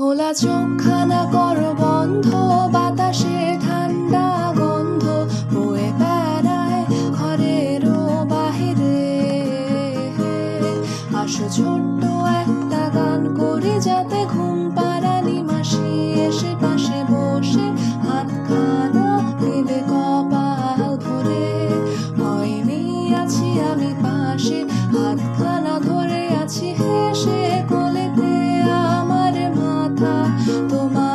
খোলা চোখখানা করো বন্ধ, বাতাসে ঠান্ডা গন্ধ বয়ে বেড়ায় ঘরেরও বাহিরে। আসো ছোট্ট একটা গান করি, যাতে ঘুম পাড়ানি মাসি এসে পাশে বসে হাতখানা দিলে কপাল ভরে। হয়নি আছি আমি পাশে, হাতখানা ধরে আছি হেসে, কোলেতে আমার মাথা তোমার।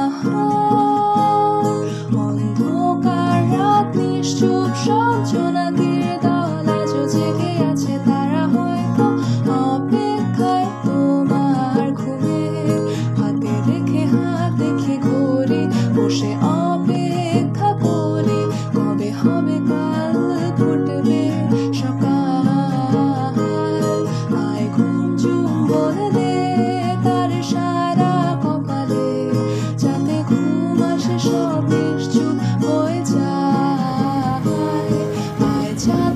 অন্ধকার রাত নিশ্চুপ সব জোনাকির দল আজও জেগে আছে, তারা হয়তো অপেক্ষায় তোমার ঘুমে। হাতে রেখে হাত দেখে ঘড়ি, বসে অপেক্ষা করি, কবে হবে কাল ফুটবে সকাল। আয় ঘুম চুম বলে দে তার সারা কপালে, যাতে ঘুম আসে সব নিশ্চুপ হয়ে যায়। আয় চাঁদ